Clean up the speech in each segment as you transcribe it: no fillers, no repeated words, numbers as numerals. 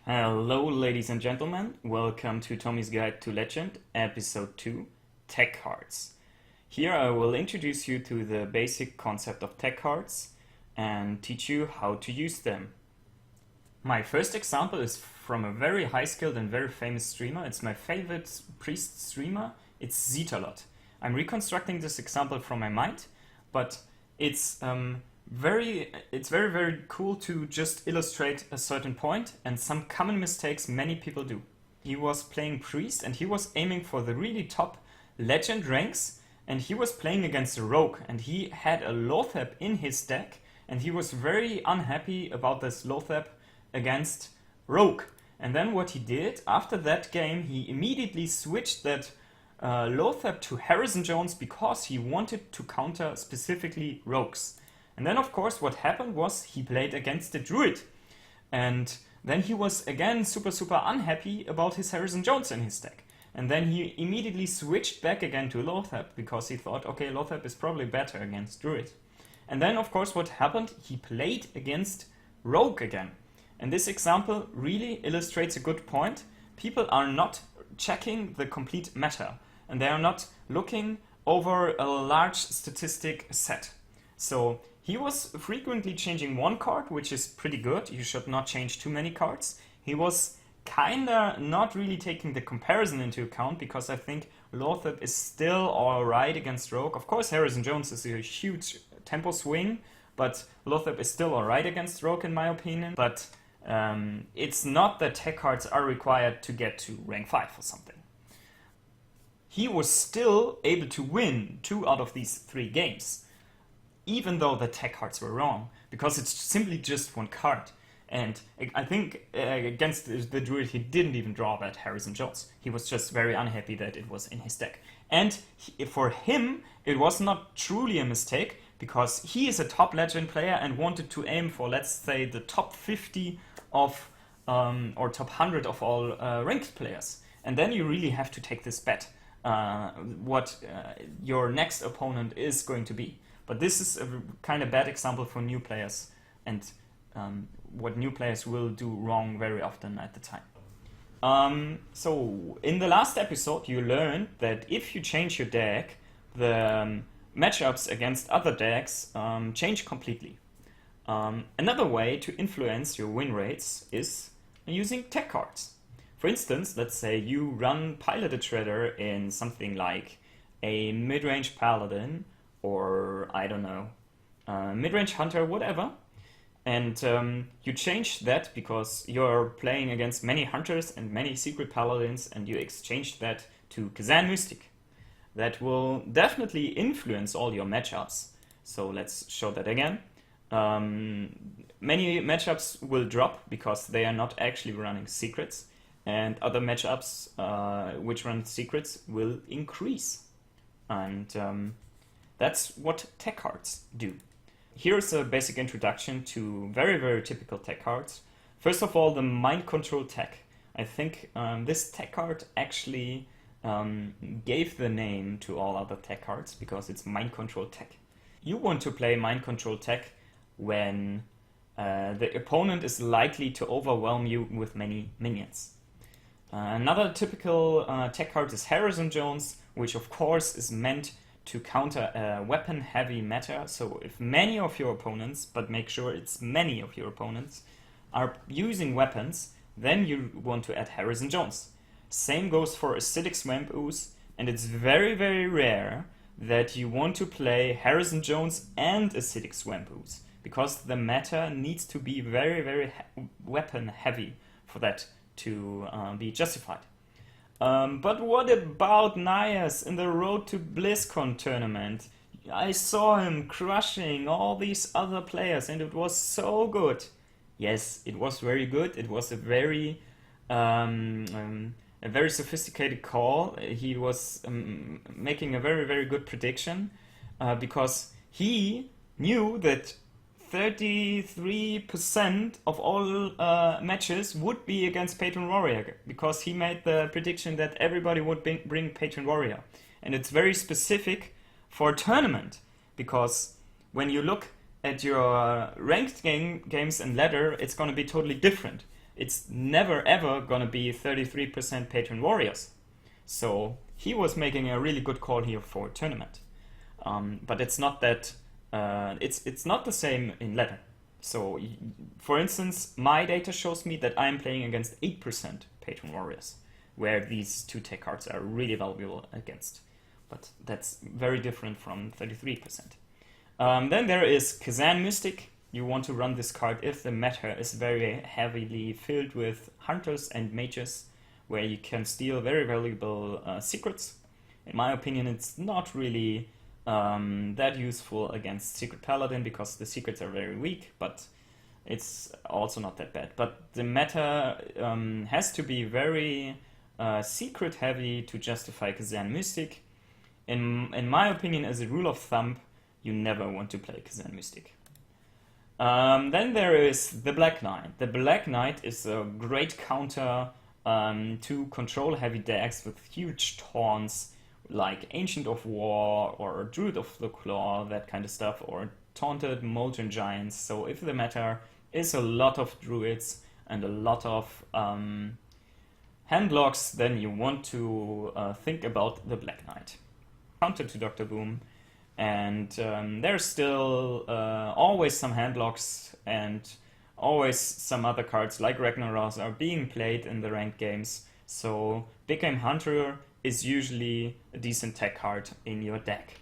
Hello, ladies and gentlemen. Welcome to Tommy's Guide to Legend, Episode 2, Tech Cards. Here I will introduce you to the basic concept of tech cards and teach you how to use them. My first example is from a very high-skilled and very famous streamer. It's my favorite priest streamer. It's Zetalot. I'm reconstructing this example from my mind, but it's very cool to just illustrate a certain point and some common mistakes many people do. He was playing priest and he was aiming for the really top legend ranks, and he was playing against a rogue, and he had a Lothep in his deck, and he was very unhappy about this Lothep against rogue. And then what he did after that game, he immediately switched that Lothep to Harrison Jones because he wanted to counter specifically rogues. And then, of course, what happened was he played against the Druid. And then he was again super unhappy about his Harrison Jones in his deck. And then he immediately switched back again to Lothep because he thought, okay, Lothep is probably better against Druid. And then, of course, what happened? He played against Rogue again. And this example really illustrates a good point. People are not checking the complete meta, and they are not looking over a large statistic set. So he was frequently changing one card, which is pretty good. You should not change too many cards. He was kinda not really taking the comparison into account because I think Lothep is still alright against Rogue. Of course, Harrison Jones is a huge tempo swing, but Lothep is still alright against Rogue in my opinion. But it's not that tech cards are required to get to rank 5 or something. He was still able to win 2 out of these 3 games, even though the tech cards were wrong, because it's simply just one card. And I think against the Druid he didn't even draw that Harrison Jones. He was just very unhappy that it was in his deck. And for him it was not truly a mistake, because he is a top legend player and wanted to aim for, let's say, the top 50 of or top 100 of all ranked players. And then you really have to take this bet what your next opponent is going to be. But this is a kind of bad example for new players, and what new players will do wrong very often at the time. So in the last episode you learned that if you change your deck, the matchups against other decks change completely. Another way to influence your win rates is using tech cards. For instance, let's say you run Piloted Shredder in something like a mid-range Paladin, or I don't know, mid-range Hunter, whatever. And you change that because you're playing against many Hunters and many Secret Paladins, and you exchange that to Kazan Mystic. That will definitely influence all your matchups. So let's show that again. Many matchups will drop because they are not actually running secrets, and other matchups which run secrets will increase. And that's what tech cards do. Here's a basic introduction to very typical tech cards. First of all, the Mind Control tech. I think this tech card actually gave the name to all other tech cards because it's Mind Control tech. You want to play Mind Control tech when the opponent is likely to overwhelm you with many minions. Another typical tech card is Harrison Jones, which of course is meant to counter a weapon-heavy meta. So if many of your opponents, but make sure it's many of your opponents, are using weapons, then you want to add Harrison Jones. Same goes for Acidic Swamp Ooze, and it's very rare that you want to play Harrison Jones and Acidic Swamp Ooze, because the meta needs to be very weapon-heavy for that to be justified. But what about Nias in the Road to BlizzCon tournament? I saw him crushing all these other players and it was so good. Yes, it was very good. It was a very sophisticated call. He was making a very good prediction because he knew that 33% of all matches would be against Patron Warrior, because he made the prediction that everybody would bring Patron Warrior. And it's very specific for a tournament, because when you look at your ranked games and ladder, it's going to be totally different. it's never ever gonna be 33% patron warriors. So he was making a really good call here for tournament. But it's not that it's not the same in ladder. So for instance, my data shows me that I'm playing against 8% patron warriors, where these two tech cards are really valuable against. But that's very different from 33%. Then there is Kazan Mystic. You want to run this card if the meta is very heavily filled with hunters and mages, where you can steal very valuable secrets. In my opinion, it's not really that useful against Secret Paladin because the secrets are very weak, but it's also not that bad. But the meta has to be very secret heavy to justify Kazan Mystic. In my opinion, as a rule of thumb, you never want to play Kazan Mystic. Then there is the Black Knight. The Black Knight is a great counter to control heavy decks with huge taunts like Ancient of War or Druid of the Claw, that kind of stuff, or Taunted Molten Giants. So if the meta is a lot of druids and a lot of handlocks, then you want to think about the Black Knight. Counter to Dr. Boom. And there's still always some handlocks and always some other cards like Ragnaros are being played in the ranked games. So Big Game Hunter is usually a decent tech card in your deck.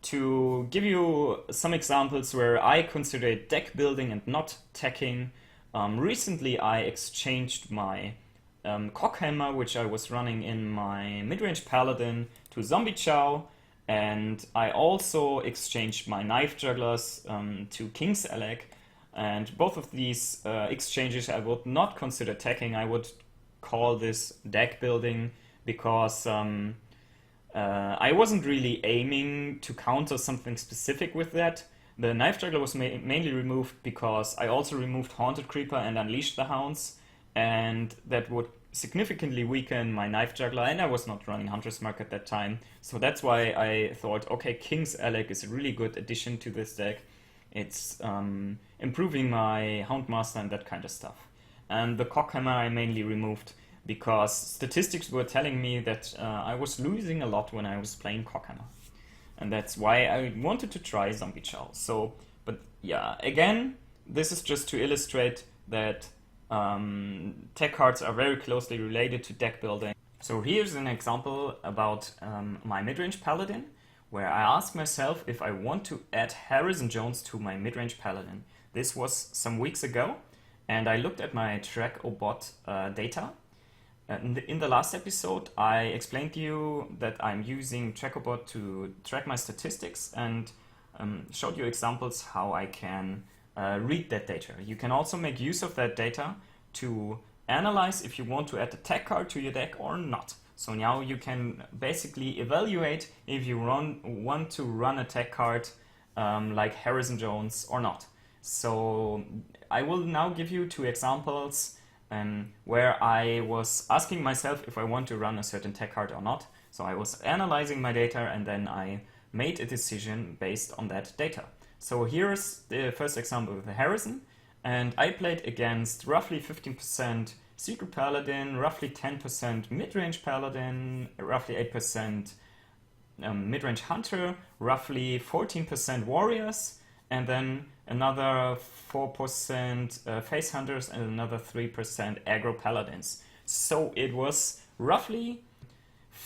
To give you some examples where I consider it deck building and not teching, recently I exchanged my Cockhammer, which I was running in my midrange Paladin, to Zombie Chow. And I also exchanged my Knife Jugglers to King's Alec. And both of these exchanges I would not consider teching. I would call this deck building because I wasn't really aiming to counter something specific with that. The Knife Juggler was mainly removed because I also removed Haunted Creeper and Unleashed the Hounds. And that would significantly weaken my Knife Juggler, and I was not running Hunter's Mark at that time. So that's why I thought, okay, King's Alec is a really good addition to this deck. It's improving my Houndmaster and that kind of stuff. And the Cockhammer I mainly removed because statistics were telling me that I was losing a lot when I was playing Cockhammer. And that's why I wanted to try Zombie Chow. So, but yeah, again, this is just to illustrate that tech cards are very closely related to deck building. So here's an example about my midrange Paladin, where I asked myself if I want to add Harrison Jones to my midrange Paladin. This was some weeks ago, and I looked at my TrackObot data. In the last episode, I explained to you that I'm using TrackObot to track my statistics and showed you examples how I can read that data. You can also make use of that data to analyze if you want to add a tech card to your deck or not. So now you can basically evaluate if you want to run a tech card like Harrison Jones or not. So I will now give you two examples where I was asking myself if I want to run a certain tech card or not. So I was analyzing my data and then I made a decision based on that data. So here's the first example with the Harrison, and I played against roughly 15% Secret Paladin, roughly 10% midrange Paladin, roughly 8% midrange Hunter, roughly 14% Warriors, and then another 4% Face Hunters and another 3% Aggro Paladins. So it was roughly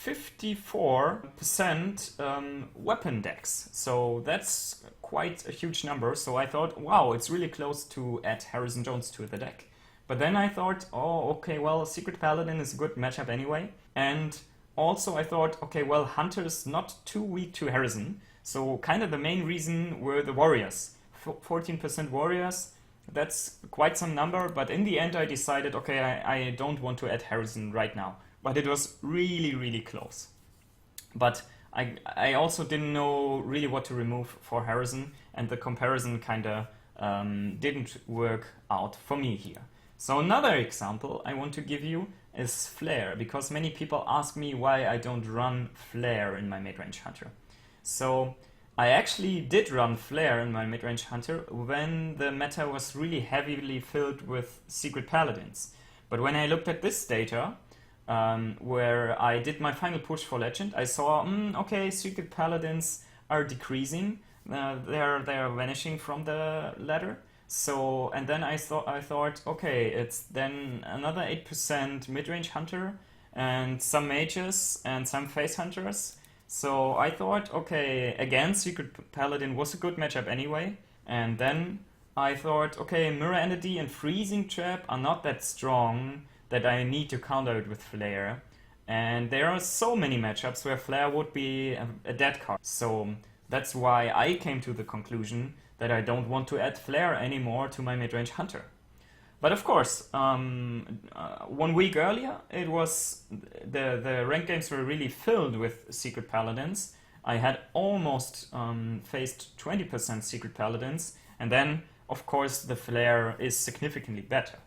54% weapon decks. So that's quite a huge number. So I thought, wow, it's really close to add Harrison Jones to the deck. But then I thought, oh, okay, well, Secret Paladin is a good matchup anyway. And also I thought, okay, well, Hunter is not too weak to Harrison. So kind of the main reason were the Warriors. 14% Warriors, that's quite some number. But in the end, I decided, okay, I don't want to add Harrison right now. But it was really, really close. But I also didn't know really what to remove for Harrison, and the comparison kind of didn't work out for me here. So another example I want to give you is Flare, because many people ask me why I don't run Flare in my midrange Hunter. So I actually did run Flare in my midrange Hunter when the meta was really heavily filled with Secret Paladins. But when I looked at this data, where I did my final push for Legend, I saw, okay, Secret Paladins are decreasing. They're vanishing from the ladder. So, and then I thought, okay, it's then another 8% mid-range hunter and some mages and some face hunters. So I thought, okay, again, Secret Paladin was a good matchup anyway. And then I thought, okay, Mirror Entity and Freezing Trap are not that strong that I need to counter it with Flare. And there are so many matchups where Flare would be a dead card. So that's why I came to the conclusion that I don't want to add Flare anymore to my mid-range hunter. But of course, 1 week earlier, it was the ranked games were really filled with Secret Paladins. I had almost faced 20% Secret Paladins, and then, of course, the Flare is significantly better.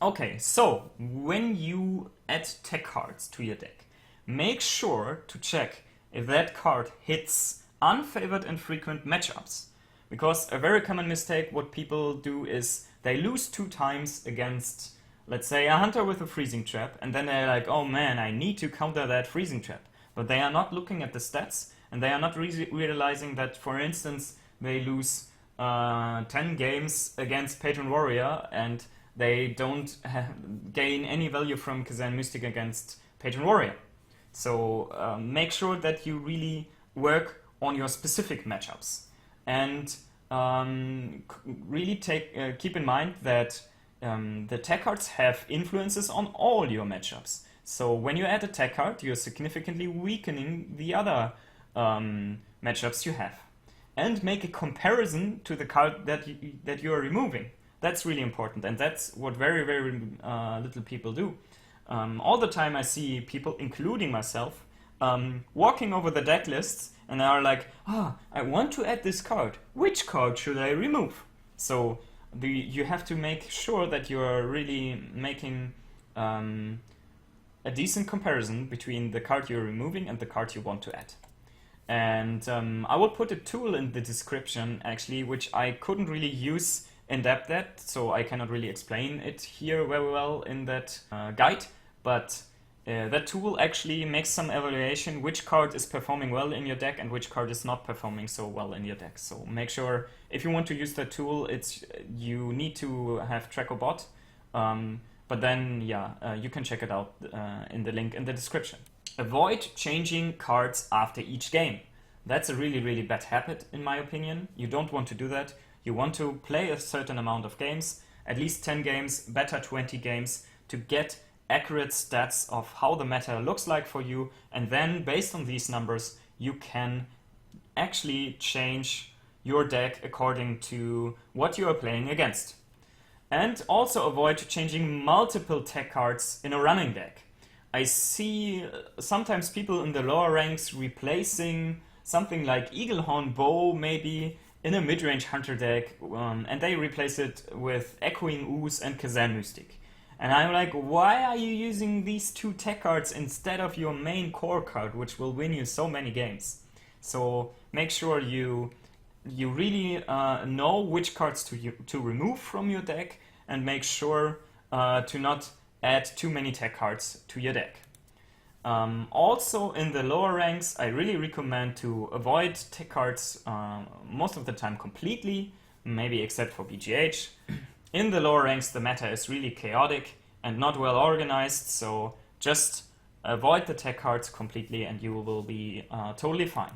Okay, so when you add tech cards to your deck, make sure to check if that card hits unfavored and frequent matchups. Because a very common mistake what people do is they lose 2 times against, let's say, a hunter with a freezing trap, and then they're like, oh man, I need to counter that freezing trap. But they are not looking at the stats, and they are not realizing that, for instance, they lose 10 games against Patron Warrior, and they don't gain any value from Kazan Mystic against Patron Warrior. So make sure that you really work on your specific matchups. And really keep in mind that the tech cards have influences on all your matchups. So when you add a tech card, you're significantly weakening the other matchups you have. And make a comparison to the card that you are removing. That's really important, and that's what very, very little people do. All the time I see people, including myself, walking over the deck lists and are like, I want to add this card. Which card should I remove? So you have to make sure that you are really making a decent comparison between the card you're removing and the card you want to add. And I will put a tool in the description, actually, which I couldn't really use in depth at, so I cannot really explain it here very well in that guide, but that tool actually makes some evaluation which card is performing well in your deck and which card is not performing so well in your deck. So make sure, if you want to use that tool, you need to have TrackerBot, but then you can check it out in the link in the description. Avoid changing cards after each game. That's a really, really bad habit, in my opinion. You don't want to do that. You want to play a certain amount of games, at least 10 games, better 20 games, to get accurate stats of how the meta looks like for you, and then based on these numbers you can actually change your deck according to what you are playing against. And also avoid changing multiple tech cards in a running deck. I see sometimes people in the lower ranks replacing something like Eaglehorn Bow maybe in a mid-range hunter deck, and they replace it with Echoing Ooze and Kazan Mystic. And I'm like, why are you using these 2 tech cards instead of your main core card, which will win you so many games? So make sure you really know which cards to remove from your deck, and make sure to not add too many tech cards to your deck. Also in the lower ranks, I really recommend to avoid tech cards most of the time completely, maybe except for BGH. In the lower ranks, the meta is really chaotic and not well organized, so just avoid the tech cards completely and you will be totally fine.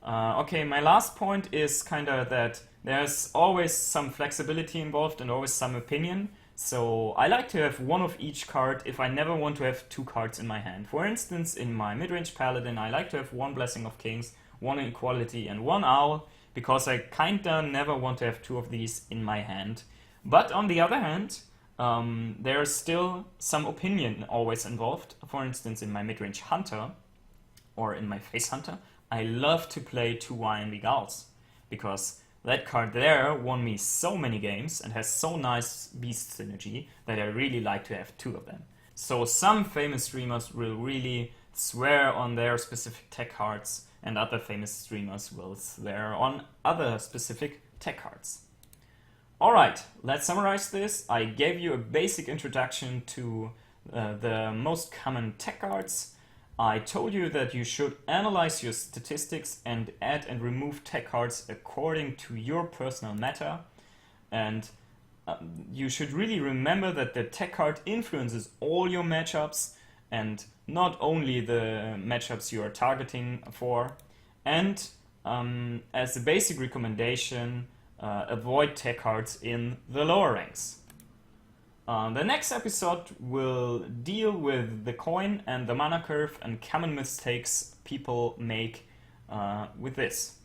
Okay, my last point is kind of that there's always some flexibility involved and always some opinion. So I like to have 1 of each card if I never want to have 2 cards in my hand. For instance, in my mid-range Paladin, I like to have 1 Blessing of Kings, 1 Equality, and 1 Owl, because I kinda never want to have 2 of these in my hand. But on the other hand, there's still some opinion always involved. For instance, in my mid-range Hunter, or in my Face Hunter, I love to play 2 Iron Vigals, because that card there won me so many games and has so nice beast synergy that I really like to have 2 of them. So some famous streamers will really swear on their specific tech cards, and other famous streamers will swear on other specific tech cards. Alright, let's summarize this. I gave you a basic introduction to the most common tech cards. I told you that you should analyze your statistics and add and remove tech cards according to your personal meta. And you should really remember that the tech card influences all your matchups and not only the matchups you are targeting for. And as a basic recommendation, avoid tech cards in the lower ranks. The next episode will deal with the coin and the mana curve and common mistakes people make with this.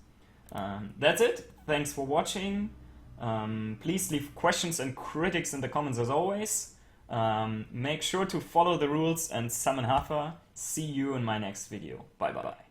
That's it. Thanks for watching. Please leave questions and critics in the comments as always. Make sure to follow the rules and summon Hafa. See you in my next video. Bye bye.